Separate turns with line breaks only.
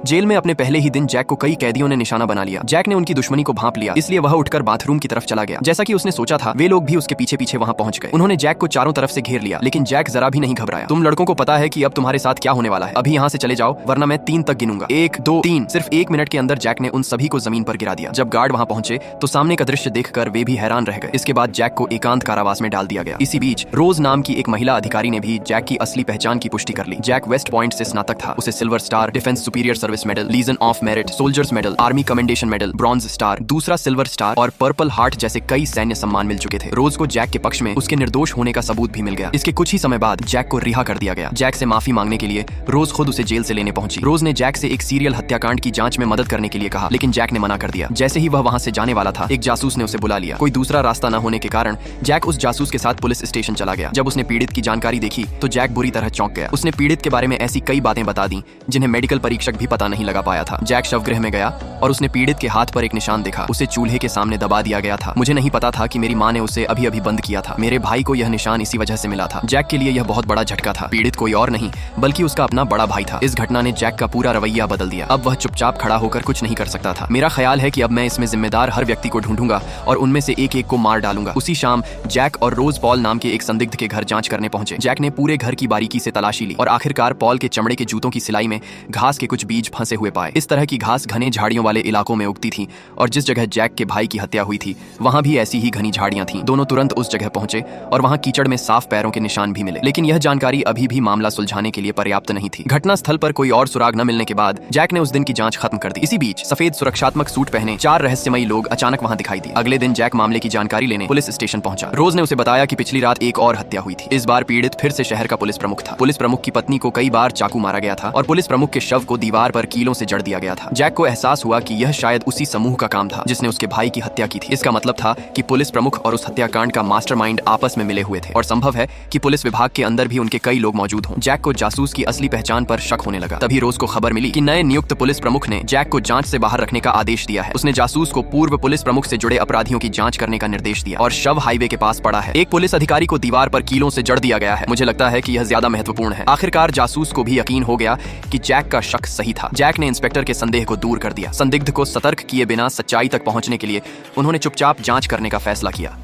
Jail में अपने पहले ही दिन जैक को कई कैदियों ने निशाना बना लिया। जैक ने उनकी दुश्मनी को भांप लिया, इसलिए वह उठकर बाथरूम की तरफ चला गया। जैसा कि उसने सोचा था, वे लोग भी उसके पीछे पीछे वहां पहुंच गए। उन्होंने जैक को चारों तरफ से घेर लिया, लेकिन जैक जरा भी नहीं घबराया। तुम लड़कों को पता है कि अब तुम्हारे साथ क्या होने वाला है। अभी यहाँ से चले जाओ, वरना मैं 3 तक गिनूंगा। 1 2 3। सिर्फ 1 मिनट के अंदर जैक ने उन सभी को जमीन पर गिरा दिया। जब गार्ड वहां पहुंचे तो सामने का दृश्य देखकर वे भी हैरान रह गए। इसके बाद जैक को एकांत कारावास में डाल दिया गया। इसी बीच रोज नाम की एक महिला अधिकारी ने भी जैक की असली पहचान की पुष्टि कर ली। जैक वेस्ट पॉइंट से स्नातक था। उसे silver star, defence superior service medal, legion of merit, soldiers medal, army commendation medal, bronze star, दूसरा सिल्वर स्टार और पर्पल हार्ट जैसे कई सैन्य सम्मान मिल चुके थे। रोज को जैक के पक्ष में उसके निर्दोष होने का सबूत भी मिल गया। इसके कुछ ही समय बाद जैक को रिहा कर दिया गया। जैक से माफी मांगने के लिए रोज खुद उसे जेल से लेने पहुंची। रोज ने जैक से एक सीरियल हत्याकांड की जांच में मदद करने के लिए कहा, लेकिन जैक ने मना कर दिया। जैसे ही वह वहां से जाने वाला था, एक जासूस ने उसे बुला लिया। कोई दूसरा रास्ता न होने के कारण जैक उस जासूस के साथ पुलिस स्टेशन चला गया। जब उसने पीड़ित की जानकारी देखी तो जैक बुरी तरह चौंक गया। उसने पीड़ित के बारे में ऐसी कई बातें बता दी जिन्हें मेडिकल परीक्षक भी पता नहीं लगा पाया था। जैक शवगृह में गया और उसने पीड़ित के हाथ पर एक निशान देखा। उसे चूल्हे के सामने दबा दिया गया था। मुझे नहीं पता था कि मेरी माँ ने उसे अभी अभी बंद किया था। मेरे भाई को यह निशान इसी वजह से मिला था। जैक के लिए यह बहुत बड़ा झटका था। पीड़ित कोई और नहीं बल्कि उसका अपना बड़ा भाई था। इस घटना ने जैक का पूरा रवैया बदल दिया। अब वह चुपचाप खड़ा होकर कुछ नहीं कर सकता था। मेरा ख्याल है कि अब मैं इसमें जिम्मेदार हर व्यक्ति को ढूंढूंगा और उनमें से एक एक को मार डालूंगा। उसी शाम जैक और रोज पॉल नाम के एक संदिग्ध के घर जांच करने पहुंचे। जैक ने पूरे घर की बारीकी से तलाशी ली और आखिरकार पॉल के चमड़े के जूतों की सिलाई में घास के कुछ बीज फंसे हुए पाए। इस तरह की घास घने झाड़ियों वाले इलाकों में उगती थी और जिस जगह जैक के भाई की हत्या हुई थी वहां भी ऐसी ही घनी झाड़ियां थीं। दोनों तुरंत उस जगह पहुंचे और वहां कीचड़ में साफ पैरों के निशान भी मिले, लेकिन यह जानकारी अभी भी मामला सुलझाने के लिए पर्याप्त नहीं थी। घटनास्थल पर कोई और सुराग न मिलने के बाद जैक ने उस दिन की जांच खत्म कर दी। इसी बीच सफेद सुरक्षात्मक सूट पहने 4 रहस्यमयी लोग अचानक वहां दिखाई दिए। अगले दिन जैक मामले की जानकारी लेने पुलिस स्टेशन पहुंचा। रोज ने उसे बताया कि पिछली रात एक और हत्या हुई थी। इस बार पीड़ित फिर से शहर का पुलिस प्रमुख था। पुलिस प्रमुख की पत्नी को कई बार चाकू मारा गया था और पुलिस प्रमुख के शव को दीवार पर कीलों से जड़ दिया गया था। जैक को एहसास हुआ कि यह शायद उसी समूह का काम था जिसने उसके भाई की हत्या की थी। इसका मतलब था कि पुलिस प्रमुख और उस हत्याकांड का मास्टरमाइंड आपस में मिले हुए थे और संभव है कि पुलिस विभाग के अंदर भी उनके कई लोग मौजूद हों। जैक को जासूस की असली पहचान पर शक होने लगा। तभी रोज को खबर मिली कि नए नियुक्त पुलिस प्रमुख ने जैक को जांच से बाहर रखने का आदेश दिया है। उसने जासूस को पूर्व पुलिस प्रमुख से जुड़े अपराधियों की जांच करने का निर्देश दिया और शव हाईवे के पास पड़ा है। एक पुलिस अधिकारी को दीवार पर कीलों से जड़ दिया गया है। मुझे लगता है कि यह ज्यादा महत्वपूर्ण है। आखिरकार जासूस को भी यकीन हो गया कि जैक का शक सही था। जैक ने इंस्पेक्टर के संदेह को दूर कर दिया। संदिग्ध को सतर्क किए बिना सच्चाई तक पहुंचने के लिए उन्होंने चुपचाप जांच करने का फैसला किया।